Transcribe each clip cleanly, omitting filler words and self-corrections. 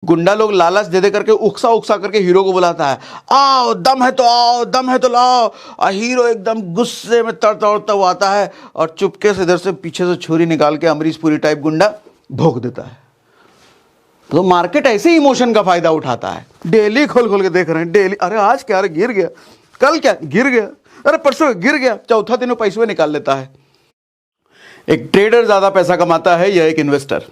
गुंडा लोग लालच दे दे करके उकसा उकसा करके हीरो को बुलाता है, आओ दम है तो आओ, दम है तो लाओ। और हीरो एकदम गुस्से में तड़तड़ता हुआ आता है और चुपके से इधर से पीछे से छुरी निकाल के अमरीश पुरी टाइप गुंडा भोंक देता है। तो मार्केट ऐसे ही इमोशन का फायदा उठाता है। डेली खोल खोल के देख रहे हैं, डेली। अरे आज क्या, अरे गिर गया, कल क्या गिर गया, अरे परसों गिर गया, चौथा दिन वो पैसे निकाल लेता है। एक ट्रेडर ज्यादा पैसा कमाता है या एक इन्वेस्टर?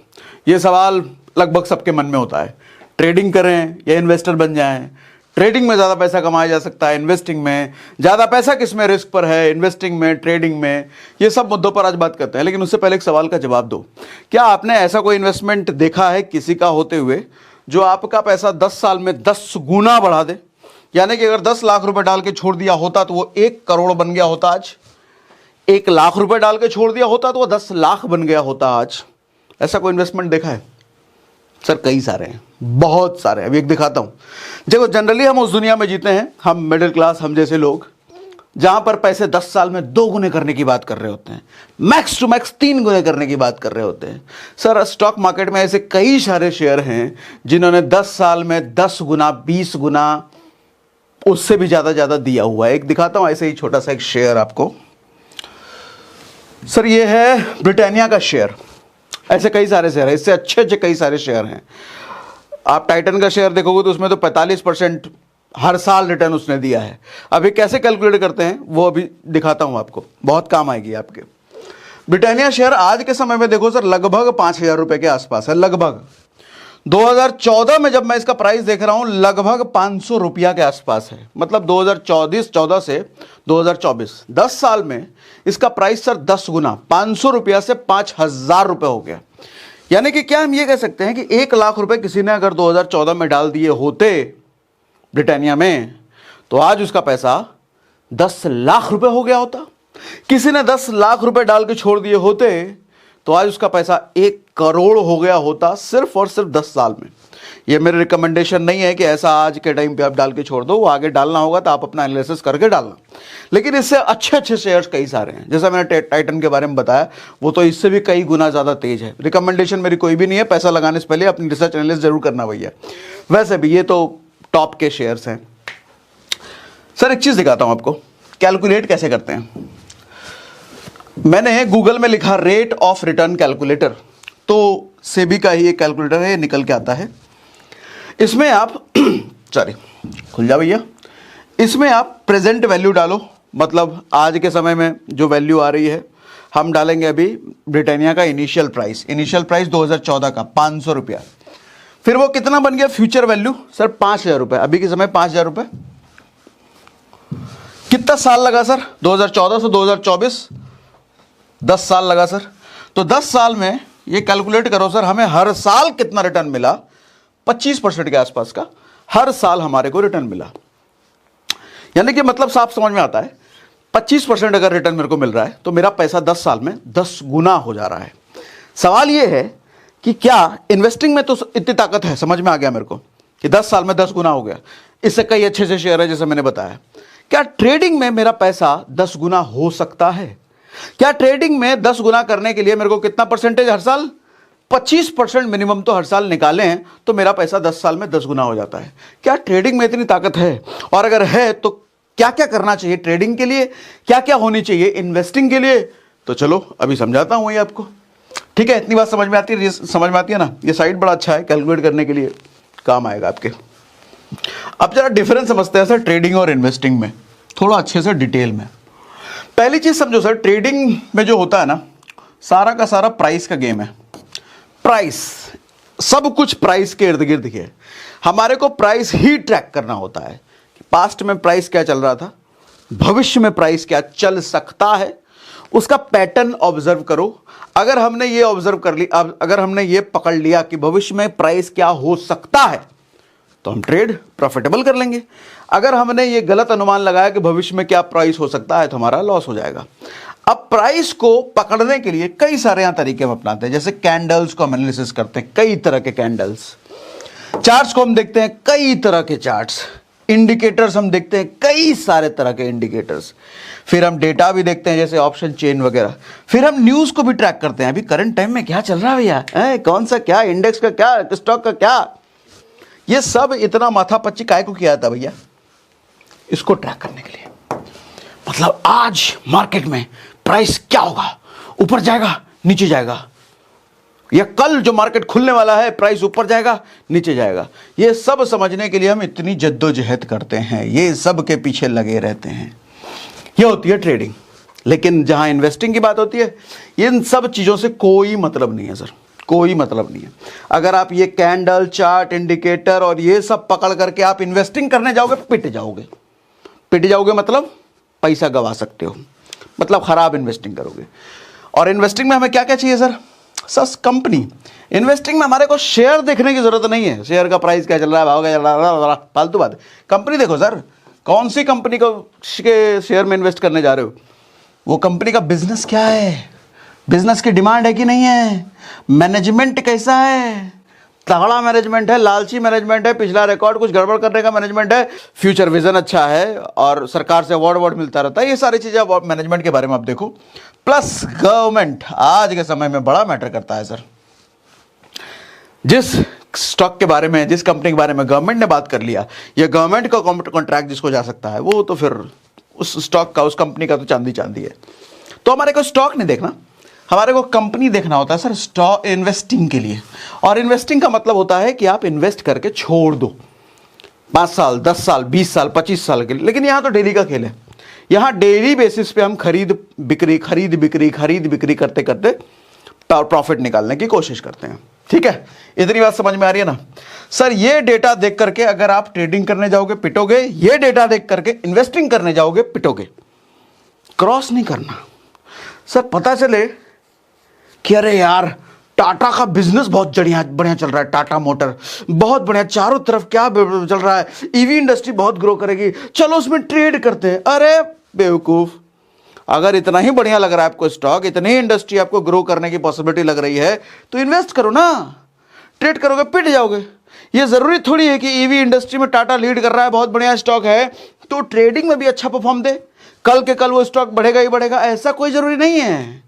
ये सवाल लगभग सबके मन में होता है। ट्रेडिंग करें या इन्वेस्टर बन जाएं? ट्रेडिंग में ज्यादा पैसा कमाया जा सकता है, इन्वेस्टिंग में ज्यादा पैसा किसमें रिस्क पर है, इन्वेस्टिंग में, ट्रेडिंग में? ये सब मुद्दों पर आज बात करते हैं। लेकिन उससे पहले एक सवाल का जवाब दो। क्या आपने ऐसा कोई इन्वेस्टमेंट देखा है किसी का होते हुए जो आपका पैसा 10 साल में 10 गुना बढ़ा दे? यानी कि अगर 10 लाख रुपए डाल के छोड़ दिया होता तो वो 1 करोड़ बन गया होता आज। 1 लाख रुपए डाल के छोड़ दिया होता तो वो 10 लाख बन गया होता आज। ऐसा कोई इन्वेस्टमेंट देखा है? सर कई सारे हैं, बहुत सारे। अभी एक दिखाता हूं। देखो, जनरली हम उस दुनिया में जीते हैं, हम मिडिल क्लास, हम जैसे लोग, जहां पर पैसे 10 साल में 2 गुने करने की बात कर रहे होते हैं, मैक्स टू मैक्स 3 गुने करने की बात कर रहे होते हैं। सर स्टॉक मार्केट में ऐसे कई सारे शेयर हैं जिन्होंने 10 साल में 10 गुना, 20 गुना, उससे भी ज्यादा दिया हुआ है। एक दिखाता हूं ऐसे ही छोटा सा एक शेयर आपको। सर ये है ब्रिटानिया का शेयर। ऐसे कई सारे शेयर हैं, इससे अच्छे अच्छे कई सारे शेयर हैं। आप टाइटन का शेयर देखोगे तो उसमें तो 45% हर साल रिटर्न उसने दिया है। अभी कैसे कैलकुलेट करते हैं वो अभी दिखाता हूं आपको, बहुत काम आएगी आपके। ब्रिटानिया शेयर आज के समय में देखो सर लगभग 5,000 रुपए के आसपास है। लगभग 2014 में जब मैं इसका प्राइस देख रहा हूं लगभग 500 रुपया के आसपास है। मतलब 2014 से 2024 10 साल में इसका प्राइस सर 10 गुना, 500 रुपया से 5,000 रुपए हो गया। यानी कि क्या हम ये कह सकते हैं कि 1 लाख रुपए किसी ने अगर 2014 में डाल दिए होते ब्रिटानिया में तो आज उसका पैसा 10 लाख रुपए हो गया होता। किसी ने 10 लाख रुपए डाल के छोड़ दिए होते तो आज उसका पैसा 1 करोड़ हो गया होता, सिर्फ और सिर्फ 10 साल में। ये मेरी रिकमेंडेशन नहीं है कि ऐसा आज के टाइम पे आप डाल के छोड़ दो, वो आगे डालना होगा तो आप अपना एनालिसिस करके डालना। लेकिन इससे अच्छे अच्छे शेयर्स कई सारे हैं। जैसा मैंने टाइटन के बारे में बताया, वो तो इससे भी कई गुना ज़्यादा तेज है। रिकमेंडेशन मेरी कोई भी नहीं है, पैसा लगाने से पहले अपनी रिसर्च एनालिसिस जरूर करना भैया। वैसे भी ये तो टॉप के शेयर्स हैं। सर एक चीज़ दिखाता हूँ आपको, कैलकुलेट कैसे करते हैं। मैंने गूगल में लिखा रेट ऑफ रिटर्न कैलकुलेटर, तो सेबी का ही एक कैलकुलेटर है, निकल के आता है। इसमें आप सॉरी खुल जा भैया, इसमें आप प्रेजेंट वैल्यू डालो, मतलब आज के समय में जो वैल्यू आ रही है। हम डालेंगे अभी ब्रिटानिया का इनिशियल प्राइस 2014 का 500 रुपया। फिर वो कितना बन गया फ्यूचर वैल्यू? सर 5,000 रुपये। अभी के समय 5,000 रुपये। कितना साल लगा सर? 2014 से 2024 10 साल लगा सर। तो 10 साल में ये कैलकुलेट करो सर, हमें हर साल कितना रिटर्न मिला? 25% के आसपास का हर साल हमारे को रिटर्न मिला। यानी कि मतलब साफ समझ में आता है, 25% अगर रिटर्न मेरे को मिल रहा है तो मेरा पैसा 10 साल में 10 गुना हो जा रहा है। सवाल ये है कि क्या इन्वेस्टिंग में तो इतनी ताकत है, समझ में आ गया मेरे को कि 10 साल में 10 गुना हो गया। इससे कई अच्छे अच्छे शेयर है जैसे मैंने बताया। क्या ट्रेडिंग में मेरा पैसा 10 गुना हो सकता है? क्या ट्रेडिंग में 10 गुना करने के लिए मेरे को कितना परसेंटेज हर साल? 25% मिनिमम तो हर साल निकाले हैं तो मेरा पैसा 10 साल में 10 गुना हो जाता है। क्या ट्रेडिंग में इतनी ताकत है? और अगर है तो क्या क्या करना चाहिए ट्रेडिंग के लिए, क्या क्या होनी चाहिए इन्वेस्टिंग के लिए? तो चलो अभी समझाता हूं ये आपको। ठीक है, इतनी बात समझ में आती है, समझ में आती है ना? ये साइट बड़ा अच्छा है, कैलकुलेट करने के लिए काम आएगा आपके। अब जरा डिफरेंस समझते हैं सर ट्रेडिंग और इन्वेस्टिंग में, थोड़ा अच्छे से डिटेल में। पहली चीज समझो सर, ट्रेडिंग में जो होता है ना, सारा का सारा प्राइस का गेम है। प्राइस, सब कुछ प्राइस के इर्द गिर्द है। हमारे को प्राइस ही ट्रैक करना होता है कि पास्ट में प्राइस क्या चल रहा था, भविष्य में प्राइस क्या चल सकता है, उसका पैटर्न ऑब्जर्व करो। अगर हमने ये ऑब्जर्व कर ली, अगर हमने ये पकड़ लिया कि भविष्य में प्राइस क्या हो सकता है तो हम ट्रेड प्रॉफिटेबल कर लेंगे। अगर हमने ये गलत अनुमान लगाया कि भविष्य में क्या प्राइस हो सकता है तो हमारा लॉस हो जाएगा। अब प्राइस को पकड़ने के लिए कई सारे यहां तरीके हम अपनाते हैं। जैसे कैंडल्स को हम एनालिसिस करते हैं, कई तरह के कैंडल्स। चार्ट्स को हम देखते हैं, कई तरह के चार्ट्स। इंडिकेटर्स हम देखते हैं, कई सारे तरह के इंडिकेटर्स। फिर हम डेटा भी देखते हैं जैसे ऑप्शन चेन वगैरह। फिर हम न्यूज को भी ट्रैक करते हैं, अभी करंट टाइम में क्या चल रहा है भैया, कौन सा क्या इंडेक्स का क्या, स्टॉक का क्या। ये सब इतना माथापच्ची काय को किया था भैया? इसको ट्रैक करने के लिए। मतलब आज मार्केट में प्राइस क्या होगा, ऊपर जाएगा नीचे जाएगा, या कल जो मार्केट खुलने वाला है प्राइस ऊपर जाएगा नीचे जाएगा, ये सब समझने के लिए हम इतनी जद्दोजहद करते हैं, ये सब के पीछे लगे रहते हैं। ये होती है ट्रेडिंग। लेकिन जहां इन्वेस्टिंग की बात होती है, इन सब चीजों से कोई मतलब नहीं है सर, कोई मतलब नहीं है। अगर आप ये कैंडल, चार्ट, इंडिकेटर और ये सब पकड़ करके आप इन्वेस्टिंग करने जाओगे, पिट जाओगे। पिट जाओगे मतलब पैसा गवा सकते हो, मतलब खराब इन्वेस्टिंग करोगे। और इन्वेस्टिंग में हमें क्या क्या चाहिए सर? कंपनी। इन्वेस्टिंग में हमारे को शेयर देखने की जरूरत नहीं है, शेयर का प्राइस क्या चल रहा है, भाव क्या चल रहा है, फालतू बात। कंपनी देखो सर, कौन सी कंपनी को के शेयर में इन्वेस्ट करने जा रहे हो, वो कंपनी का बिजनेस क्या है, बिजनेस की डिमांड है कि नहीं है, मैनेजमेंट कैसा है, तगड़ा मैनेजमेंट है, लालची मैनेजमेंट है, पिछला रिकॉर्ड कुछ गड़बड़ करने का मैनेजमेंट है, फ्यूचर विजन अच्छा है और सरकार से अवार्ड मिलता रहता है। ये सारी चीजें मैनेजमेंट के बारे में आप देखो। प्लस गवर्नमेंट आज के समय में बड़ा मैटर करता है सर। जिस स्टॉक के बारे में, जिस कंपनी के बारे में गवर्नमेंट ने बात कर लिया, ये गवर्नमेंट का कॉन्ट्रैक्ट जिसको जा सकता है, वो तो फिर उस स्टॉक का, उस कंपनी का तो चांदी चांदी है। तो हमारे को स्टॉक नहीं देखना, हमारे को कंपनी देखना होता है सर स्टॉक इन्वेस्टिंग के लिए। और इन्वेस्टिंग का मतलब होता है कि आप इन्वेस्ट करके छोड़ दो 5 साल, 10 साल, 20 साल, 25 साल के लिए। लेकिन यहाँ तो डेली का खेल है, यहाँ डेली बेसिस पे हम खरीद बिक्री करते करते प्रॉफिट निकालने की कोशिश करते हैं। ठीक है, इतनी बात समझ में आ रही है ना सर? ये डेटा देख करके अगर आप ट्रेडिंग करने जाओगे पिटोगे, ये डेटा देख करके इन्वेस्टिंग करने जाओगे पिटोगे। क्रॉस नहीं करना सर। पता चले कि अरे यार टाटा का बिजनेस बहुत बढ़िया चल रहा है, टाटा मोटर बहुत बढ़िया, चारों तरफ क्या चल रहा है, ईवी इंडस्ट्री बहुत ग्रो करेगी, चलो उसमें ट्रेड करते हैं। अरे बेवकूफ, अगर इतना ही बढ़िया लग रहा है आपको स्टॉक, इतनी इंडस्ट्री आपको ग्रो करने की पॉसिबिलिटी लग रही है, तो इन्वेस्ट करो ना। ट्रेड करोगे पिट जाओगे। ये जरूरी थोड़ी है कि ईवी इंडस्ट्री में टाटा लीड कर रहा है, बहुत बढ़िया स्टॉक है, तो ट्रेडिंग में भी अच्छा परफॉर्म दे, कल के कल वो स्टॉक बढ़ेगा ही बढ़ेगा, ऐसा कोई जरूरी नहीं है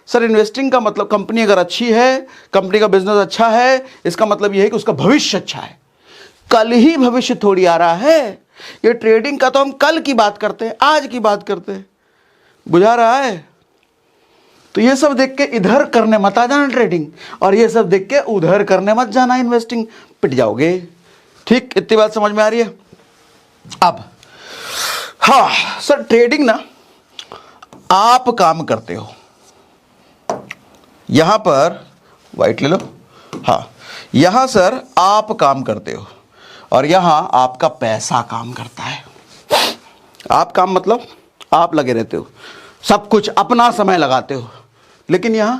सर। इन्वेस्टिंग का मतलब कंपनी अगर अच्छी है, कंपनी का बिजनेस अच्छा है, इसका मतलब यह है कि उसका भविष्य अच्छा है। कल ही भविष्य थोड़ी आ रहा है। ये ट्रेडिंग का तो हम कल की बात करते हैं, आज की बात करते हैं, बुझा रहा है? तो ये सब देख के इधर करने मत आ जाना ट्रेडिंग, और ये सब देख के उधर करने मत जाना इन्वेस्टिंग, पिट जाओगे। ठीक, इतनी बात समझ में आ रही है? अब हाँ सर, ट्रेडिंग ना आप काम करते हो, यहां पर वाइट ले लो, हाँ यहां सर आप काम करते हो और यहां आपका पैसा काम करता है। आप काम मतलब आप लगे रहते हो, सब कुछ अपना समय लगाते हो, लेकिन यहां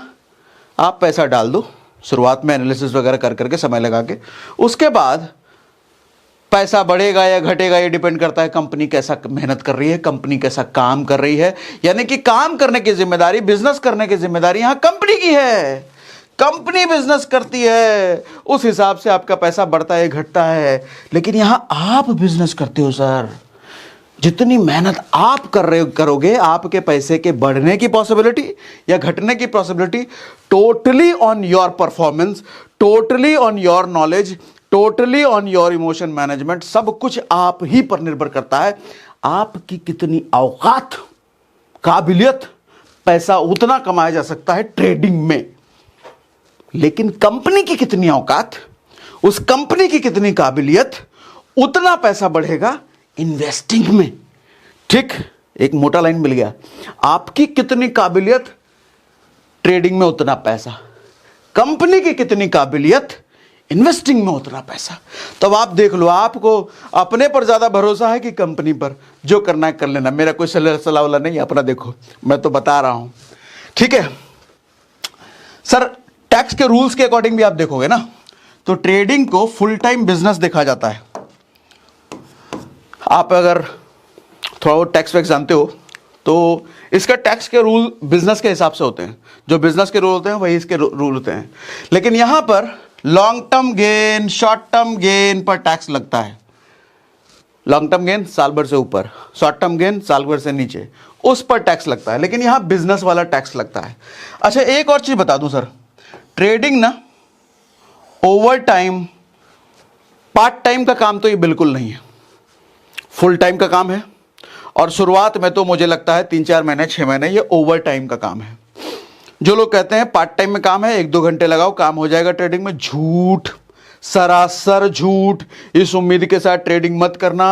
आप पैसा डाल दो शुरुआत में एनालिसिस वगैरह कर करके समय लगा के, उसके बाद पैसा बढ़ेगा या घटेगा ये डिपेंड करता है कंपनी कैसा मेहनत कर रही है, कंपनी कैसा काम कर रही है। यानी कि काम करने की जिम्मेदारी, बिजनेस करने की जिम्मेदारी यहां कंपनी की है। कंपनी बिजनेस करती है, उस हिसाब से आपका पैसा बढ़ता है घटता है। लेकिन यहां आप बिजनेस करते हो सर, जितनी मेहनत आप करोगे, आपके पैसे के बढ़ने की पॉसिबिलिटी या घटने की possibility totally on your performance, totally on your knowledge, totally on your emotion management, सब कुछ आप ही पर निर्भर करता है। आपकी कितनी औकात, काबिलियत, पैसा उतना कमाया जा सकता है ट्रेडिंग में। लेकिन कंपनी की कितनी औकात, उस कंपनी की कितनी काबिलियत, उतना पैसा बढ़ेगा इन्वेस्टिंग में। ठीक, एक मोटा लाइन मिल गया। आपकी कितनी काबिलियत, ट्रेडिंग में उतना पैसा, कंपनी की कितनी काबिलियत, इन्वेस्टिंग में उतना पैसा। तब आप देख लो, आपको अपने पर ज्यादा भरोसा है कि कंपनी पर? जो करना है कर लेना, मेरा कोई सलाह वाला नहीं है, अपना देखो, मैं तो बता रहा हूं। ठीक है सर, टैक्स के रूल्स के अकॉर्डिंग भी आप देखोगे ना, तो ट्रेडिंग को फुल टाइम बिजनेस देखा जाता है। आप अगर थोड़ा बहुत टैक्स वैक्स जानते हो तो इसका टैक्स के रूल बिजनेस के हिसाब से होते हैं, जो बिजनेस के रूल होते हैं वही इसके रूल होते हैं। लेकिन यहां पर long term gain, short term gain पर टैक्स लगता है। लॉन्ग टर्म गेन साल भर से ऊपर, शॉर्ट टर्म गेन साल भर से नीचे, उस पर टैक्स लगता है। लेकिन यहां बिजनेस वाला टैक्स लगता है। अच्छा, एक और चीज बता दूं सर, ट्रेडिंग ना ओवर टाइम पार्ट टाइम का काम तो ये बिल्कुल नहीं है, फुल टाइम का काम है। और शुरुआत में तो मुझे लगता है 3-4 महीने 6 महीने ये ओवर टाइम का काम है। जो लोग कहते हैं पार्ट टाइम में काम है, 1-2 घंटे लगाओ काम हो जाएगा ट्रेडिंग में, झूठ, सरासर झूठ। इस उम्मीद के साथ ट्रेडिंग मत करना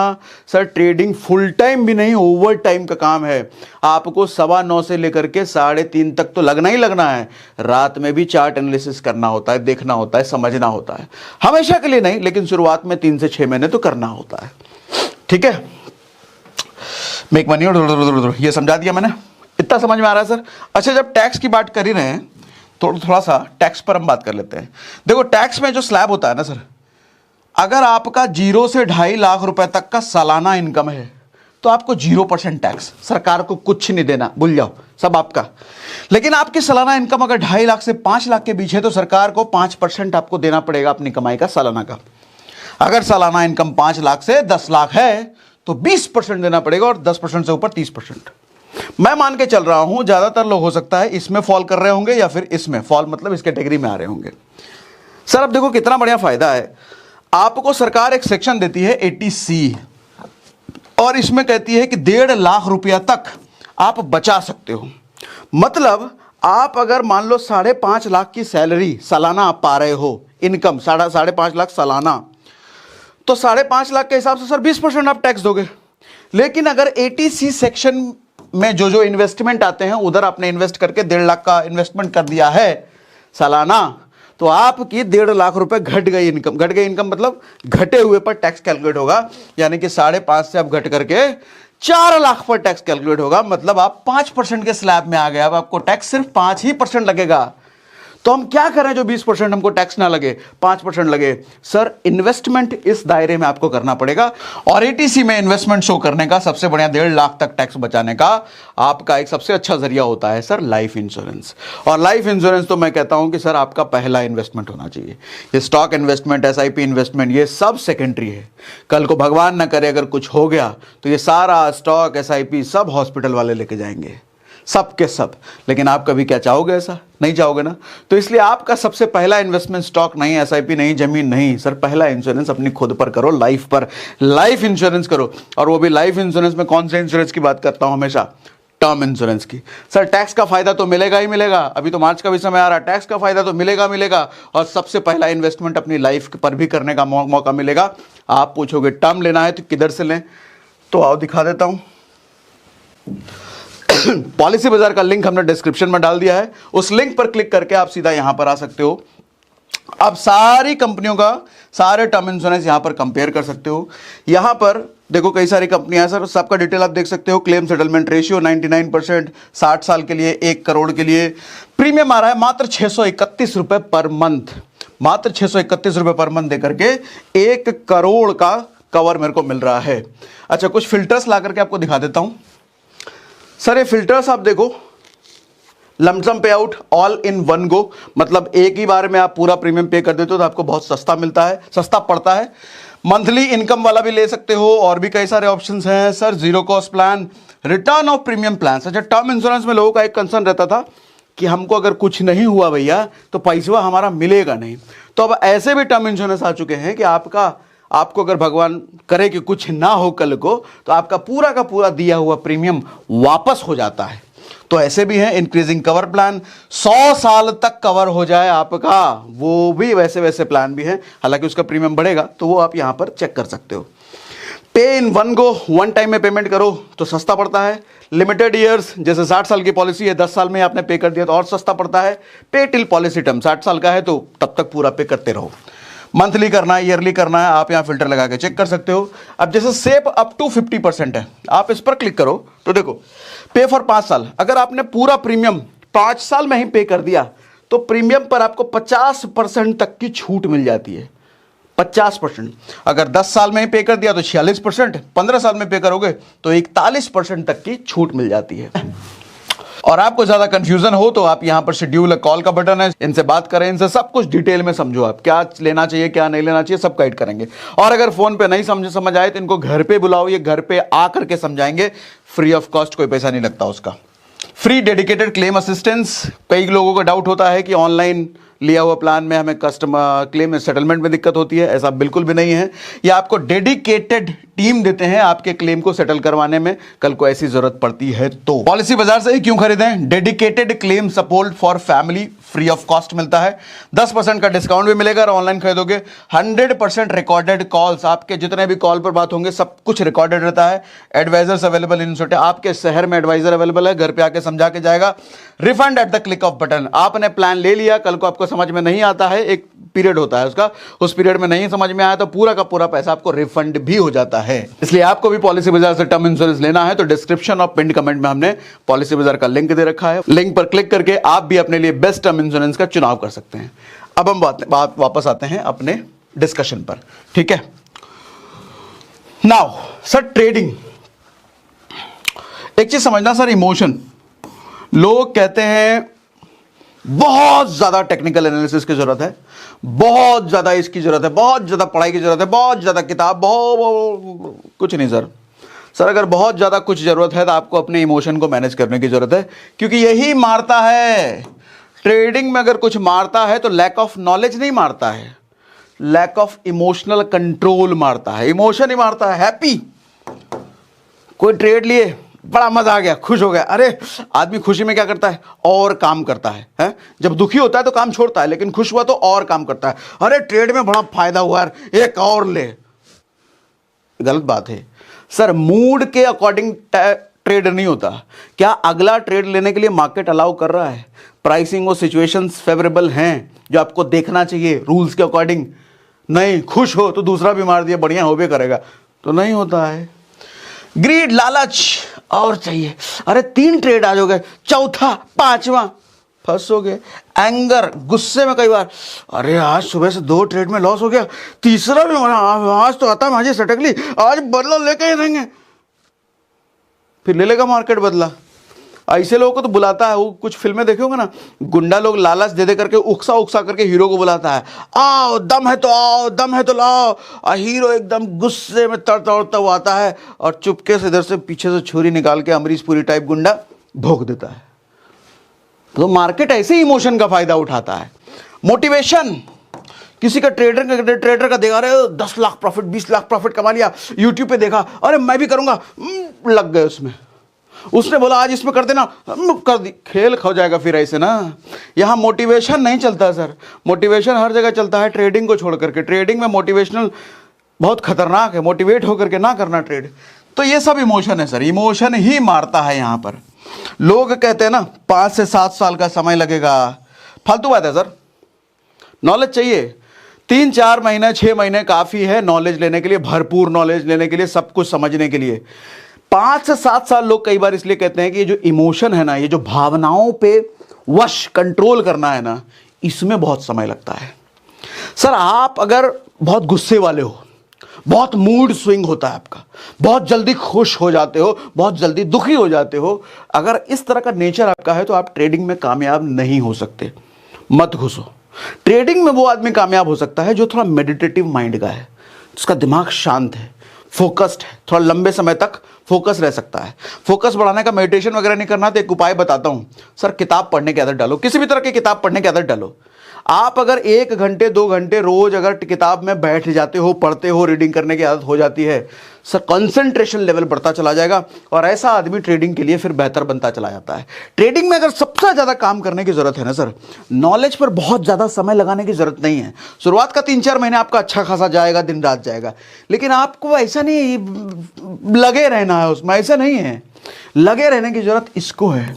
सर, ट्रेडिंग फुल टाइम भी नहीं ओवर टाइम का काम है। आपको 9:15 से लेकर के 3:30 तक तो लगना ही लगना है। रात में भी चार्ट एनालिसिस करना होता है, देखना होता है, समझना होता है, हमेशा के लिए नहीं, लेकिन शुरुआत में 3 से 6 महीने तो करना होता है। ठीक है, मेक मनी, ये समझा दिया मैंने, इतना समझ में आ रहा है सर। अच्छा, जब टैक्स की बात कर ही रहे हैं तो थोड़ा सा टैक्स पर हम बात कर लेते हैं। देखो, टैक्स में जो स्लैब होता है ना सर, अगर आपका 0 से 2.5 लाख रुपए तक का सालाना इनकम है तो आपको 0% टैक्स, सरकार को कुछ नहीं देना, भूल जाओ, सब आपका। लेकिन आपकी सालाना इनकम अगर 2.5 लाख से 5 लाख के बीच है तो सरकार को 5% आपको देना पड़ेगा अपनी कमाई का, सालाना का। अगर सालाना इनकम 5 लाख से 10 लाख है तो 20% देना पड़ेगा, और 10% से ऊपर 30%। मैं मान के चल रहा हूं ज्यादातर लोग हो सकता है इसमें फॉल कर रहे होंगे या फिर इसमें फॉल, मतलब इस कैटेगरी में आ रहे होंगे। सर अब देखो कितना बढ़िया फायदा है, आपको सरकार एक सेक्शन देती है 80C, और इसमें कहती है कि 1.5 लाख रुपया तक आप बचा सकते हो। मतलब आप अगर मान लो 5.5 लाख की सैलरी सालाना आप पा रहे हो, इनकम 5.5 लाख सालाना, तो 5.5 लाख के हिसाब से सर 20% आप टैक्स दोगे। लेकिन अगर 80C सेक्शन में जो इन्वेस्टमेंट आते हैं, उधर आपने इन्वेस्ट करके 1.5 लाख का इन्वेस्टमेंट कर दिया है सालाना, तो आपकी 1.5 लाख रुपए घट गई इनकम मतलब घटे हुए पर टैक्स कैलकुलेट होगा, यानी कि 5.5 से आप घट करके 4 लाख पर टैक्स कैलकुलेट होगा। मतलब आप 5% के स्लैब में आ गए, अब आपको टैक्स सिर्फ 5% लगेगा। तो हम क्या करें जो 20% हमको टैक्स ना लगे, 5% लगे? सर इन्वेस्टमेंट इस दायरे में आपको करना पड़ेगा, और 80C में इन्वेस्टमेंट शो करने का सबसे बढ़िया 1.5 लाख तक टैक्स बचाने का आपका एक सबसे अच्छा जरिया होता है सर लाइफ इंश्योरेंस। और लाइफ इंश्योरेंस तो मैं कहता हूं कि सर आपका पहला इन्वेस्टमेंट होना चाहिए। ये स्टॉक इन्वेस्टमेंट, SIP इन्वेस्टमेंट, ये सब सेकेंडरी है। कल को भगवान ना करे अगर कुछ हो गया तो ये सारा स्टॉक SIP सब हॉस्पिटल वाले लेके जाएंगे, सब के सब। लेकिन आप कभी क्या चाहोगे? ऐसा नहीं चाहोगे ना। तो इसलिए आपका सबसे पहला इन्वेस्टमेंट स्टॉक नहीं, SIP नहीं, जमीन नहीं, सर पहला इंश्योरेंस अपनी खुद पर करो, लाइफ पर, लाइफ इंश्योरेंस करो। और वो भी लाइफ इंश्योरेंस में कौन से इंश्योरेंस की बात करता हूं? हमेशा टर्म इंश्योरेंस की। सर टैक्स का फायदा तो मिलेगा ही मिलेगा, अभी तो मार्च का भी समय आ रहा है, टैक्स का फायदा तो मिलेगा। और सबसे पहला इन्वेस्टमेंट अपनी लाइफ पर भी करने का मौका मिलेगा। आप पूछोगे टर्म लेना है तो किधर से लें? तो आओ दिखा देता हूं। पॉलिसी बाजार का लिंक हमने डिस्क्रिप्शन में डाल दिया है, उस लिंक पर क्लिक करके आप सीधा यहां पर आ सकते हो। आप सारी कंपनियों का सारे टर्म इंश्योरेंस यहां पर कंपेयर कर सकते हो। यहां पर देखो कई सारी कंपनियां हैं सर, सबका डिटेल आप देख सकते हो। क्लेम सेटलमेंट रेशियो 99%, 60 साल के लिए 1 करोड़ के लिए प्रीमियम आ रहा है मात्र 631 रुपए पर मंथ, मात्र 631 रुपए पर मंथ देकर के 1 करोड़ का कवर मेरे को मिल रहा है। अच्छा, कुछ फिल्टर्स ला करके आपको दिखा देता हूं। सर ये फिल्टर्स आप देखो, लमसम पे out, all in one go, मतलब एक ही बार में आप पूरा प्रीमियम पे कर देते हो तो आपको बहुत सस्ता मिलता है, सस्ता पड़ता है। मंथली इनकम वाला भी ले सकते हो, और भी कई सारे ऑप्शंस हैं sir. Zero cost plan, return of premium plan. अच्छा, टर्म इंश्योरेंस में लोगों का एक कंसर्न रहता था कि हमको अगर कुछ नहीं हुआ भैया तो पैसा हमारा मिलेगा नहीं। तो अब ऐसे भी टर्म इंश्योरेंस आ चुके हैं कि आपको अगर भगवान करे कि कुछ ना हो कल को, तो आपका पूरा का पूरा दिया हुआ प्रीमियम वापस हो जाता है। तो ऐसे भी हैं इंक्रीजिंग कवर प्लान, 100 साल तक कवर हो जाए आपका, वो भी वैसे प्लान भी है। हालांकि उसका प्रीमियम बढ़ेगा, तो वो आप यहां पर चेक कर सकते हो। पे in one go, one time में पेमेंट करो तो सस्ता पड़ता है। लिमिटेड ईयर्स, जैसे 60 साल की पॉलिसी है, 10 साल में आपने पे कर दिया तो और सस्ता पड़ता है। पे टिल पॉलिसी टर्म, 60 साल का है तो तब तक पूरा पे करते रहो। मंथली करना है, ईयरली करना है, आप यहां फिल्टर लगा के चेक कर सकते हो। अब जैसे सेव अप टू 50% है, आप इस पर क्लिक करो तो देखो पे फॉर 5 साल, अगर आपने पूरा प्रीमियम 5 साल में ही पे कर दिया तो प्रीमियम पर आपको 50% तक की छूट मिल जाती है। 50%। अगर 10 साल में ही पे कर दिया तो 46%, 15 साल में पे करोगे तो 41% तक की छूट मिल जाती है। और आपको ज्यादा कंफ्यूजन हो तो आप यहां पर शेड्यूल कॉल का बटन है, इनसे बात करें, इनसे सब कुछ डिटेल में समझो, आप क्या लेना चाहिए क्या नहीं लेना चाहिए सब गाइड करेंगे। और अगर फोन पे नहीं समझ आए तो इनको घर पे बुलाओ, ये घर पे आकर के समझाएंगे, फ्री ऑफ कॉस्ट, कोई पैसा नहीं लगता उसका। फ्री डेडिकेटेड क्लेम असिस्टेंस, कई लोगों का डाउट होता है कि ऑनलाइन लिया हुआ प्लान में हमें कस्टमर क्लेम सेटलमेंट में दिक्कत होती है, ऐसा बिल्कुल भी नहीं है। ये आपको डेडिकेटेड टीम देते हैं आपके क्लेम को सेटल करवाने में, कल को ऐसी जरूरत पड़ती है तो। पॉलिसी बाजार से ही क्यों खरीदें? Dedicated claim support for family free of cost मिलता है, 10% का डिस्काउंट भी मिलेगा और ऑनलाइन खरीदोगे 100% रिकॉर्डेड कॉल्स, आपके जितने भी कॉल पर बात होंगे सब कुछ रिकॉर्डेड रहता है। एडवाइजर्स अवेलेबल इन छोटे, आपके शहर में एडवाइजर अवेलेबल है, घर पे आके समझा के जाएगा। Refund at the click off button, आपने प्लान ले लिया, कल को आपको समझ में नहीं आता है, एक पीरियड होता है उसका, उस पीरियड में नहीं समझ में आया तो पूरा का पूरा पैसा आपको रिफंड भी हो जाता है। इसलिए आपको भी पॉलिसी बाजार से टर्म इंश्योरेंस लेना है तो डिस्क्रिप्शन और पिन कमेंट में हमने पॉलिसी बाजार का लिंक दे रखा है, लिंक पर क्लिक करके आप भी अपने लिए बेस्ट टर्म इंश्योरेंस का चुनाव कर सकते हैं। अब हम वापस आते हैं अपने डिस्कशन पर, ठीक है। नाउ सर ट्रेडिंग, एक चीज समझना सर, इमोशन, लोग कहते हैं बहुत ज्यादा टेक्निकल एनालिसिस की जरूरत है, बहुत ज्यादा इसकी जरूरत है, बहुत ज्यादा पढ़ाई की जरूरत है, बहुत ज्यादा किताब, बहुत कुछ नहीं सर अगर बहुत ज्यादा कुछ जरूरत है तो आपको अपने इमोशन को मैनेज करने की जरूरत है, क्योंकि यही मारता है ट्रेडिंग में। अगर कुछ मारता है तो लैक ऑफ नॉलेज नहीं मारता है, लैक ऑफ इमोशनल कंट्रोल मारता है, इमोशन ही मारता है। हैप्पी, कोई ट्रेड लिए, बड़ा मजा आ गया, खुश हो गया, अरे आदमी खुशी में क्या करता है और काम करता है? जब दुखी होता है तो काम छोड़ता है, लेकिन खुश हुआ तो और काम करता है, अरे ट्रेड में बड़ा फायदा हुआ यार, एक और ले। गलत बात है सर, मूड के अकॉर्डिंग ट्रेड नहीं होता। क्या अगला ट्रेड लेने के लिए मार्केट अलाउ कर रहा है? प्राइसिंग और सिचुएशंस फेवरेबल हैं जो आपको देखना चाहिए रूल्स के अकॉर्डिंग? नहीं, खुश हो तो दूसरा भी मार दिया, बढ़िया हो भी करेगा, तो नहीं होता है। ग्रीड, लालच, और चाहिए, अरे 3 ट्रेड आज हो गए, चौथा, 5वां, फंसोगे। एंगर, गुस्से में कई बार, अरे आज सुबह से 2 ट्रेड में लॉस हो गया, तीसरा भी आज तो आता है, सटक ली, आज बदला लेके ही रहेंगे, फिर ले लेगा मार्केट बदला। ऐसे लोगों को तो बुलाता है, वो कुछ फिल्में देखे होंगे ना, गुंडा लोग लालच दे दे करके उकसा उकसा करके हीरो को बुलाता है, आओ दम है तो आओ, दम है तो लाओ, और हीरो एकदम गुस्से में तड़तड़ता हुआ आता है और चुपके से इधर से पीछे से छुरी निकाल के अमरीश पुरी टाइप गुंडा भोग देता है। तो मार्केट ऐसे ही इमोशन का फायदा उठाता है। मोटिवेशन, किसी का ट्रेडर का देखा रहे 10 लाख प्रॉफिट, 20 लाख प्रॉफिट कमा लिया, यूट्यूब पे देखा, अरे मैं भी करूंगा, लग गए उसमें, उसने बोला आज इसमें कर देना, कर दी, खेल खो जाएगा फिर ऐसे ना। यहां मोटिवेशन नहीं चलता सर, मोटिवेशन हर जगह चलता है, ट्रेडिंग को छोड़ करके। ट्रेडिंग में मोटिवेशनल बहुत खतरनाक है, मोटिवेट होकर के ना करना ट्रेड। तो ये सब इमोशन है सर, इमोशन ही मारता है यहां पर। लोग कहते हैं ना 5 से 7 साल का समय लगेगा, फालतू बात है सर। नॉलेज चाहिए, 3-4 महीने 6 महीने काफी है नॉलेज लेने के लिए, भरपूर नॉलेज लेने के लिए, सब कुछ समझने के लिए। 5 से 7 साल लोग कई बार इसलिए कहते हैं कि ये जो इमोशन है ना, ये जो भावनाओं पे वश कंट्रोल करना है ना, इसमें बहुत समय लगता है सर। आप अगर बहुत गुस्से वाले हो, बहुत मूड स्विंग होता है आपका, बहुत जल्दी खुश हो जाते हो, बहुत जल्दी दुखी हो जाते हो, अगर इस तरह का नेचर आपका है तो आप ट्रेडिंग में कामयाब नहीं हो सकते। मत घुसो ट्रेडिंग में। वो आदमी कामयाब हो सकता है जो थोड़ा मेडिटेटिव माइंड का है, जिसका दिमाग शांत है, फोकस्ड है, थोड़ा लंबे समय तक फोकस रह सकता है। फोकस बढ़ाने का मेडिटेशन वगैरह नहीं करना तो एक उपाय बताता हूं सर, किताब पढ़ने की आदत डालो, किसी भी तरह की किताब पढ़ने की आदत डालो। आप अगर 1 घंटे 2 घंटे रोज अगर किताब में बैठ जाते हो, पढ़ते हो, रीडिंग करने की आदत हो जाती है सर, कंसंट्रेशन लेवल बढ़ता चला जाएगा और ऐसा आदमी ट्रेडिंग के लिए फिर बेहतर बनता चला जाता है। ट्रेडिंग में अगर सबसे ज्यादा काम करने की जरूरत है ना सर, नॉलेज पर बहुत ज्यादा समय लगाने की जरूरत नहीं है। शुरुआत का 3-4 महीने आपका अच्छा खासा जाएगा, दिन रात जाएगा, लेकिन आपको ऐसा नहीं लगे रहना है उसमें, ऐसा नहीं है, लगे रहने की जरूरत इसको है।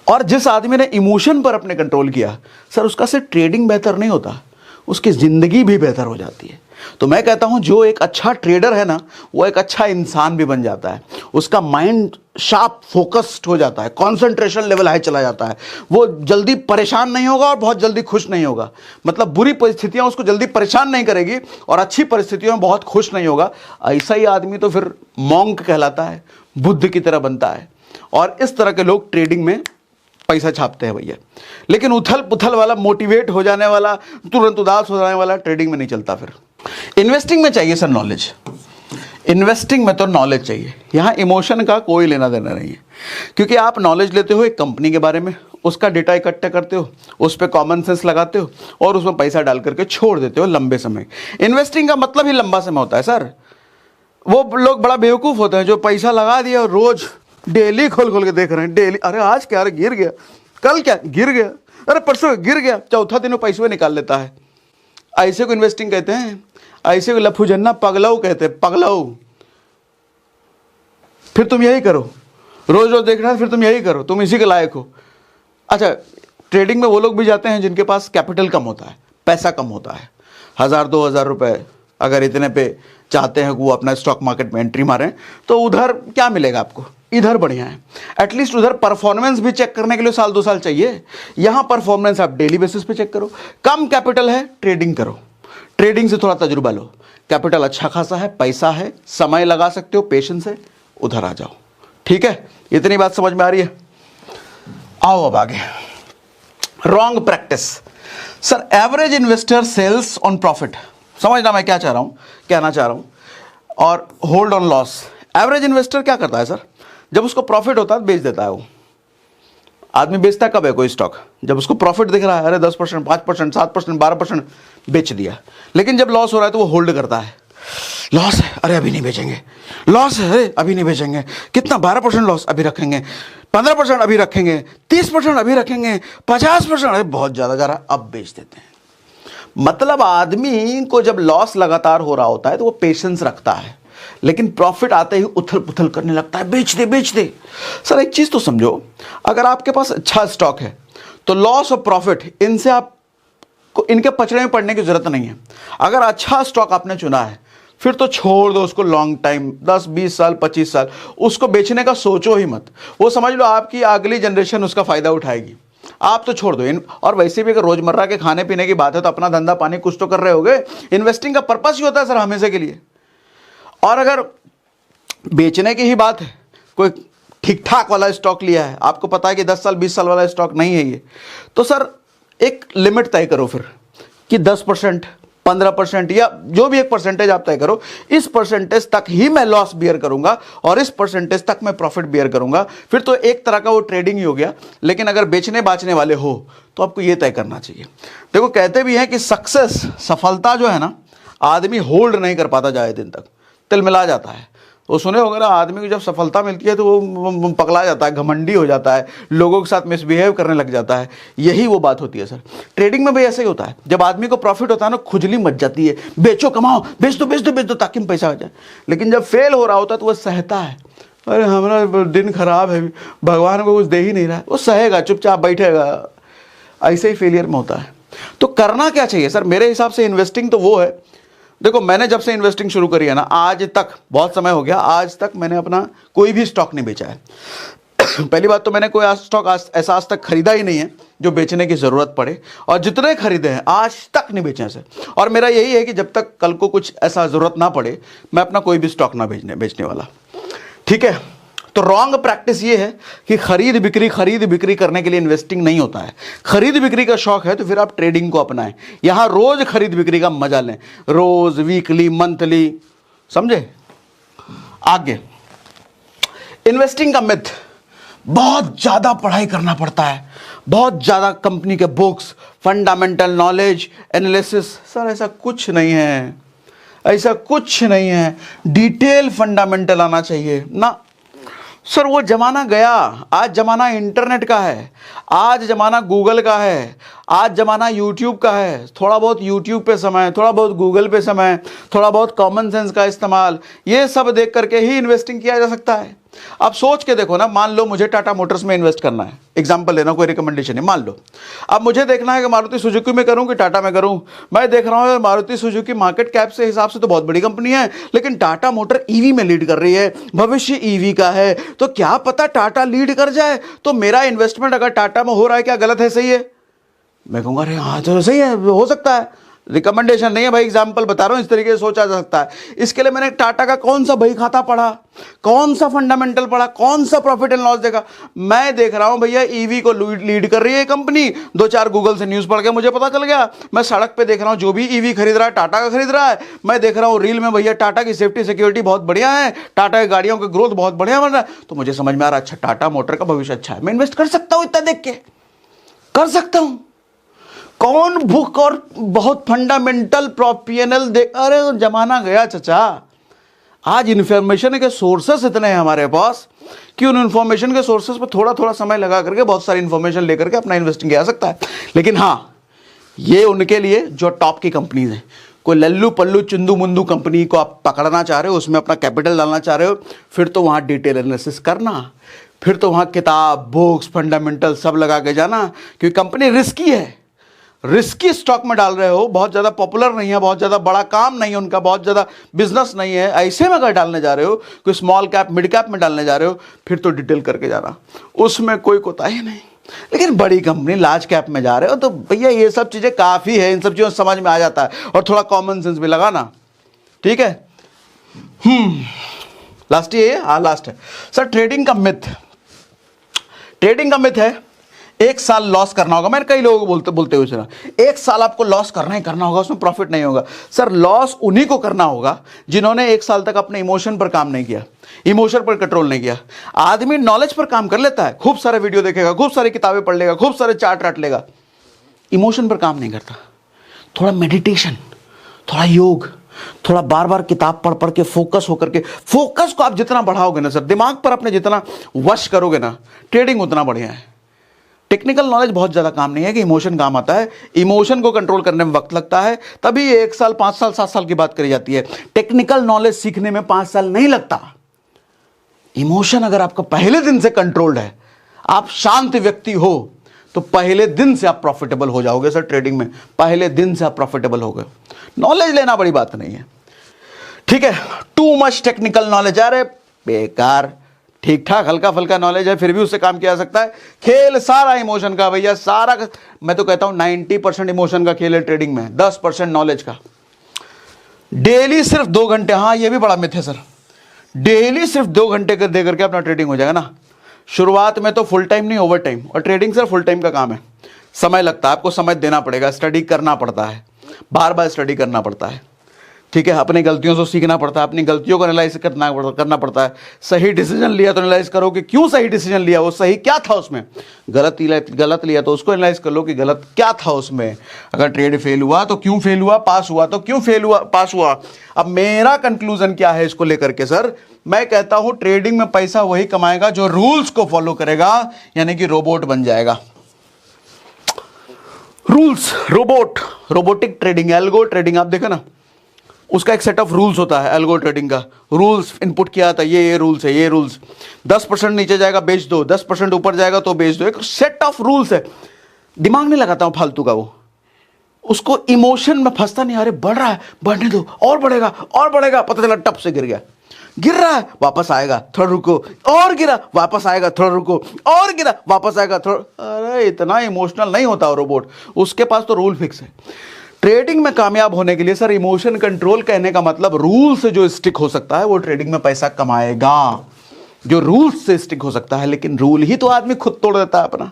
और जिस आदमी ने इमोशन पर अपने कंट्रोल किया सर, उसका सिर्फ ट्रेडिंग बेहतर नहीं होता, उसकी जिंदगी भी बेहतर हो जाती है। तो मैं कहता हूं जो एक अच्छा ट्रेडर है ना, वो एक अच्छा इंसान भी बन जाता है। उसका माइंड शार्प फोकस्ड हो जाता है, कंसंट्रेशन लेवल हाई चला जाता है, वो जल्दी परेशान नहीं होगा और बहुत जल्दी खुश नहीं होगा। मतलब बुरी परिस्थितियां उसको जल्दी परेशान नहीं करेगी और अच्छी परिस्थितियों में बहुत खुश नहीं होगा। ऐसा ही आदमी तो फिर मॉन्क कहलाता है, बुद्ध की तरह बनता है। और इस तरह के लोग ट्रेडिंग में पैसा छापते हैं भैया। लेकिन उथल पुथल वाला, मोटिवेट हो जाने वाला, तुरंत उदास हो जाने वाला ट्रेडिंग में नहीं चलता। फिर इन्वेस्टिंग में चाहिए सर नॉलेज, इन्वेस्टिंग में तो नॉलेज चाहिए। यहां इमोशन का कोई लेना देना नहीं है, क्योंकि आप नॉलेज लेते हो एक कंपनी के बारे में, उसका डेटा इकट्ठा करते हो, उस पर कॉमन सेंस लगाते हो और उसमें पैसा डाल करके छोड़ देते हो लंबे समय। इन्वेस्टिंग का मतलब ही लंबा समय होता है सर। वो लोग बड़ा बेवकूफ़ होते हैं जो पैसा लगा दिया और रोज डेली खोल खोल के देख रहे हैं, डेली, अरे आज क्या, अरे गिर गया, कल क्या गिर गया, अरे परसों गिर गया, चौथा दिन वो पैसे निकाल लेता है। ऐसे को इन्वेस्टिंग कहते हैं, ऐसे को लफूजन्ना पगलऊ कहते हैं, पगलऊ। फिर तुम यही करो, रोज रोज देख रहा है, फिर तुम यही करो, तुम इसी के लायक हो। अच्छा, ट्रेडिंग में वो लोग भी जाते हैं जिनके पास कैपिटल कम होता है, पैसा कम होता है, 1000-2000 रुपए अगर इतने पे चाहते हैं कि वो अपना स्टॉक मार्केट में एंट्री मारें, तो उधर क्या मिलेगा आपको, इधर बढ़िया है। एटलीस्ट उधर परफॉर्मेंस भी चेक करने के लिए 1-2 साल चाहिए, यहाँ परफॉर्मेंस आप डेली बेसिस पे चेक करो। कम कैपिटल है, ट्रेडिंग करो, ट्रेडिंग से थोड़ा तजुर्बा लो, कैपिटल अच्छा खासा है, पैसा है, समय लगा सकते हो, पेशेंस है, उधर आ जाओ। ठीक है, इतनी बात समझ में आ रही है? आओ अब आगे। Wrong practice sir, average investor sells on profit. समझना मैं क्या चाह रहा हूं, कहना चाह रहा हूं, और hold on loss. Average investor क्या करता है सर, जब उसको प्रॉफिट होता है बेच देता है। वो आदमी बेचता है कब है कोई स्टॉक, जब उसको प्रॉफिट दिख रहा है, अरे 10%, 5%, 7%, 12% बेच दिया। लेकिन जब लॉस हो रहा है तो वो होल्ड करता है, लॉस है, अरे अभी नहीं बेचेंगे, लॉस है, अरे अभी नहीं बेचेंगे, कितना 12% लॉस, अभी रखेंगे, 15% अभी रखेंगे, 30% अभी रखेंगे, 50%, अरे बहुत ज़्यादा जा रहा, अब बेच देते हैं। मतलब आदमी को जब लॉस लगातार हो रहा होता है तो वो पेशेंस रखता है, लेकिन प्रॉफिट आते ही उथल पुथल करने लगता है, बेच दे बेच दे। सर एक चीज़ तो समझो, अगर आपके पास अच्छा स्टॉक है तो लॉस और प्रॉफिट इनसे आपको, इनके पचड़े में पड़ने की जरूरत नहीं है। अगर अच्छा स्टॉक आपने चुना है फिर तो छोड़ दो उसको लॉन्ग टाइम, 10-20 साल 25 साल उसको बेचने का सोचो ही मत। वो समझ लो आपकी अगली जनरेशन उसका फ़ायदा उठाएगी, आप तो छोड़ दो। और वैसे भी अगर रोज़मर्रा के खाने पीने की बात है तो अपना धंधा पानी कुछ तो कर रहे होगे। इन्वेस्टिंग का पर्पस ही होता है सर हमेशा के लिए। और अगर बेचने की ही बात है, कोई ठीक ठाक वाला स्टॉक लिया है, आपको पता है कि 10 साल 20 साल वाला स्टॉक नहीं है ये, तो सर एक लिमिट तय करो फिर कि 10%, 15% या जो भी एक परसेंटेज आप तय करो, इस परसेंटेज तक ही मैं लॉस बियर करूंगा और इस परसेंटेज तक मैं प्रॉफिट बियर करूंगा। फिर तो एक तरह का वो ट्रेडिंग ही हो गया। लेकिन अगर बेचने बाचने वाले हो तो आपको ये तय करना चाहिए। देखो कहते भी हैं कि सक्सेस, सफलता जो है ना, आदमी होल्ड नहीं कर पाता ज़्यादा दिन तक, तिलमिला जाता है। वो सुने होगा ना, आदमी को जब सफलता मिलती है तो वो पगला जाता है, घमंडी हो जाता है, लोगों के साथ मिसबिहेव करने लग जाता है। यही वो बात होती है सर। ट्रेडिंग में भी ऐसे ही होता है, जब आदमी को प्रॉफिट होता है ना, खुजली मच जाती है, बेचो कमाओ, बेच दो बेच दो बेच दो ताकि पैसा हो जाए। लेकिन जब फेल हो रहा होता है तो वह सहता है, अरे हमारा दिन खराब है, भगवान को कुछ दे ही नहीं रहा है, वो सहेगा, चुपचाप बैठेगा। ऐसे ही फेलियर में होता है। तो करना क्या चाहिए सर? मेरे हिसाब से इन्वेस्टिंग तो वो है, देखो मैंने जब से इन्वेस्टिंग शुरू करी है ना, आज तक बहुत समय हो गया, आज तक मैंने अपना कोई भी स्टॉक नहीं बेचा है। पहली बात तो मैंने कोई स्टॉक ऐसा आज तक खरीदा ही नहीं है जो बेचने की ज़रूरत पड़े, और जितने खरीदे हैं आज तक नहीं बेचे ऐसे। और मेरा यही है कि जब तक कल को कुछ ऐसा ज़रूरत ना पड़े, मैं अपना कोई भी स्टॉक ना बेचने वाला। ठीक है, तो रॉन्ग प्रैक्टिस ये है कि खरीद बिक्री करने के लिए इन्वेस्टिंग नहीं होता है। खरीद बिक्री का शौक है तो फिर आप ट्रेडिंग को अपनाएं, यहां रोज खरीद बिक्री का मजा लें, रोज, वीकली, मंथली, समझे? आगे इन्वेस्टिंग का मिथ, बहुत ज्यादा पढ़ाई करना पड़ता है, बहुत ज्यादा कंपनी के books, fundamental knowledge, analysis. Sir ऐसा कुछ नहीं है, ऐसा कुछ नहीं है। डिटेल फंडामेंटल आना चाहिए ना सर। वो जमाना गया, आज जमाना इंटरनेट का है, आज जमाना गूगल का है, आज जमाना यूट्यूब का है। थोड़ा बहुत यूट्यूब पे समय, थोड़ा बहुत गूगल पे समय, थोड़ा बहुत कॉमन सेंस का इस्तेमाल, ये सब देख करके ही इन्वेस्टिंग किया जा सकता है। आप सोच के देखो ना, मान लो मुझे टाटा मोटर्स में इन्वेस्ट करना है, एग्जांपल लेना, कोई रिकमेंडेशन है, मान लो। अब मुझे देखना है कि मारुति सुजुकी में करूं कि टाटा में करूं। मैं देख रहा हूं मारुति सुजुकी मार्केट कैप से हिसाब से तो बहुत बड़ी कंपनी है, लेकिन टाटा मोटर ईवी में लीड कर रही है, भविष्य ईवी का है, तो क्या पता टाटा लीड कर जाए। तो मेरा इन्वेस्टमेंट अगर टाटा में हो रहा है, क्या गलत है, सही है? मैं कहूँगा अरे हाँ तो सही है, हो सकता है। रिकमेंडेशन नहीं है भाई, एग्जाम्पल बता रहा हूँ, इस तरीके से सोचा जा सकता है। इसके लिए मैंने टाटा का कौन सा बही खाता पढ़ा, कौन सा फंडामेंटल पढ़ा, कौन सा प्रॉफिट एंड लॉस देखा? मैं देख रहा हूँ भैया ईवी को लीड कर रही है कंपनी, 2-4 गूगल से न्यूज़ पढ़ के मुझे पता चल गया। मैं सड़क पे देख रहा हूँ जो भी ईवी खरीद रहा है टाटा का खरीद रहा है। मैं देख रहा हूँ रील में भैया टाटा की सेफ्टी सिक्योरिटी बहुत बढ़िया है, टाटा की गाड़ियों की ग्रोथ बहुत बढ़िया बन रहा है। तो मुझे समझ में आ रहा है, अच्छा टाटा मोटर का भविष्य अच्छा है, मैं इन्वेस्ट कर सकता हूँ इतना देख के। कर सकता हूं। कौन बुक और बहुत फंडामेंटल PNL दे, अरे जमाना गया चचा। आज इंफॉर्मेशन के सोर्सेस इतने हैं हमारे पास कि उन इंफॉर्मेशन के सोर्सेस पर थोड़ा थोड़ा समय लगा करके बहुत सारी इंफॉर्मेशन लेकर के अपना इन्वेस्टिंग किया जा सकता है। लेकिन हाँ, ये उनके लिए जो टॉप की कंपनीज हैं। कोई लल्लू पल्लू चुंदू मुंदू कंपनी को आप पकड़ना चाह रहे हो, उसमें अपना कैपिटल डालना चाह रहे हो, फिर तो वहाँ डिटेल एनालिसिस करना, फिर तो वहाँ किताब, बुक्स, फंडामेंटल सब लगा के जाना, क्योंकि कंपनी रिस्की है। रिस्की स्टॉक में डाल रहे हो, बहुत ज़्यादा पॉपुलर नहीं है, बहुत ज़्यादा बड़ा काम नहीं है उनका, बहुत ज़्यादा बिजनेस नहीं है, ऐसे में अगर डालने जा रहे हो, कोई स्मॉल कैप मिड कैप में डालने जा रहे हो, फिर तो डिटेल करके जाना, उसमें कोई कोताही नहीं। लेकिन बड़ी कंपनी लार्ज कैप में जा रहे हो तो भैया ये सब चीज़ें काफ़ी है, इन सब चीज़ों समझ में आ जाता है और थोड़ा कॉमन सेंस भी लगाना। ठीक है। लास्ट ये, हाँ लास्ट है सर, ट्रेडिंग का मिथ। ट्रेडिंग का मिथ है 1 साल लॉस करना होगा। मैंने कई लोगों को बोलते हुए सुना, 1 साल आपको लॉस करना ही करना होगा, उसमें प्रॉफिट नहीं होगा। सर लॉस उन्हीं को करना होगा जिन्होंने 1 साल तक अपने इमोशन पर काम नहीं किया, इमोशन पर कंट्रोल नहीं किया। आदमी नॉलेज पर काम कर लेता है, खूब सारे वीडियो देखेगा, खूब सारी किताबें पढ़ लेगा, खूब सारे चार्ट रट लेगा, इमोशन पर काम नहीं करता। थोड़ा मेडिटेशन, थोड़ा योग, थोड़ा बार बार किताब पढ़ पढ़ के फोकस होकर के, फोकस को आप जितना बढ़ाओगे ना सर, दिमाग पर अपने जितना वश करोगे ना, ट्रेडिंग उतना बढ़िया है। टेक्निकल नॉलेज बहुत ज़्यादा काम नहीं है कि इमोशन काम आता है। इमोशन को कंट्रोल करने में वक्त लगता है, तभी 1 साल 5 साल 7 साल की बात करी जाती है। टेक्निकल नॉलेज सीखने में 5 साल नहीं लगता। इमोशन अगर आपका पहले दिन से कंट्रोल्ड है, आप शांत व्यक्ति हो, तो पहले दिन से आप प्रॉफिटेबल हो जाओगे सर। ट्रेडिंग में पहले दिन से आप प्रॉफिटेबल हो गए। नॉलेज लेना बड़ी बात नहीं है। ठीक है। टू मच टेक्निकल नॉलेज, अरे बेकार। ठीक ठाक हल्का फुल्का नॉलेज है, फिर भी उससे काम किया जा सकता है। खेल सारा इमोशन का भैया, सारा मैं तो कहता हूं 90% इमोशन का खेल है ट्रेडिंग में, 10% नॉलेज का। डेली सिर्फ 2 घंटे, हाँ ये भी बड़ा मिथ है सर, डेली सिर्फ 2 घंटे कर दे करके अपना ट्रेडिंग हो जाएगा ना। शुरुआत में तो फुल टाइम नहीं, ओवर टाइम। और ट्रेडिंग सर फुल टाइम का काम है, समय लगता है, आपको समय देना पड़ेगा, स्टडी करना पड़ता है, बार बार स्टडी करना पड़ता है। ठीक है। अपनी गलतियों से सीखना पड़ता है, अपनी गलतियों को एनालाइज करना पड़ता है। सही डिसीजन लिया तो एनालाइज करो कि क्यों सही डिसीजन लिया, वो सही क्या था उसमें। गलत लिया तो उसको एनालाइज कर लो कि गलत क्या था उसमें। अगर ट्रेड फेल हुआ तो क्यों फेल हुआ, पास हुआ तो क्यों फेल हुआ, पास हुआ। अब मेरा कंक्लूजन क्या है इसको लेकर के सर, मैं कहता हूं ट्रेडिंग में पैसा वही कमाएगा जो रूल्स को फॉलो करेगा, यानी कि रोबोट बन जाएगा। Rules, robotic trading, algo trading, आप देखो ना, उसका एक सेट ऑफ रूल्स होता है। एल्गो ट्रेडिंग का रूल्स इनपुट किया था, ये रूल्स है, ये रूल्स 10% नीचे जाएगा बेच दो, 10% ऊपर जाएगा तो बेच दो, एक सेट ऑफ रूल्स है। दिमाग नहीं लगाता हूं फालतू का, वो उसको इमोशन में फंसता नहीं। अरे बढ़ रहा है, बढ़ने दो, और बढ़ेगा और बढ़ेगा, पता चला टप से गिर गया। गिर रहा है, वापस आएगा, थोड़ा रुको, और गिरा, वापस आएगा, थोड़ा रुको, और गिरा, वापस आएगा, थोड़ा। अरे इतना इमोशनल नहीं होता रोबोट, उसके पास तो रूल फिक्स है। ट्रेडिंग में कामयाब होने के लिए सर इमोशन कंट्रोल, कहने का मतलब रूल से जो स्टिक हो सकता है वो ट्रेडिंग में पैसा कमाएगा, जो रूल से स्टिक हो सकता है। लेकिन रूल ही तो आदमी खुद तोड़ देता है अपना।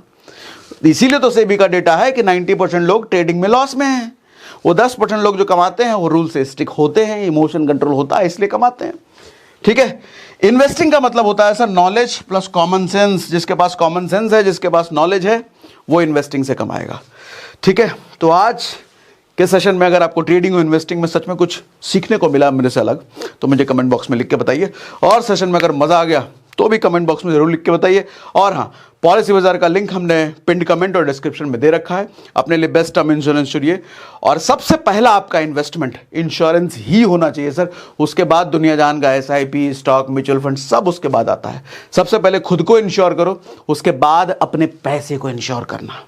इसीलिए तो सेबी का डेटा है कि 90% लोग ट्रेडिंग में लॉस में हैं। वो 10% लोग जो कमाते हैं वो रूल से स्टिक होते हैं, इमोशन कंट्रोल होता है इसलिए कमाते हैं। ठीक है। इन्वेस्टिंग का मतलब होता है sir knowledge plus common sense. जिसके पास कॉमन सेंस है, जिसके पास नॉलेज है, वो इन्वेस्टिंग से कमाएगा। ठीक है। तो आज के सेशन में अगर आपको ट्रेडिंग और इन्वेस्टिंग में सच में कुछ सीखने को मिला मेरे से अलग, तो मुझे कमेंट बॉक्स में लिख के बताइए। और सेशन में अगर मजा आ गया तो भी कमेंट बॉक्स में जरूर लिख के बताइए। और हाँ, पॉलिसी बाजार का लिंक हमने पिंड कमेंट और डिस्क्रिप्शन में दे रखा है। अपने लिए बेस्ट टर्म इंश्योरेंस चुनिए। और सबसे पहला आपका इन्वेस्टमेंट इंश्योरेंस ही होना चाहिए सर। उसके बाद दुनिया जान का SIP, स्टॉक, म्यूचुअल फंड सब उसके बाद आता है। सबसे पहले खुद को इंश्योर करो, उसके बाद अपने पैसे को इंश्योर करना।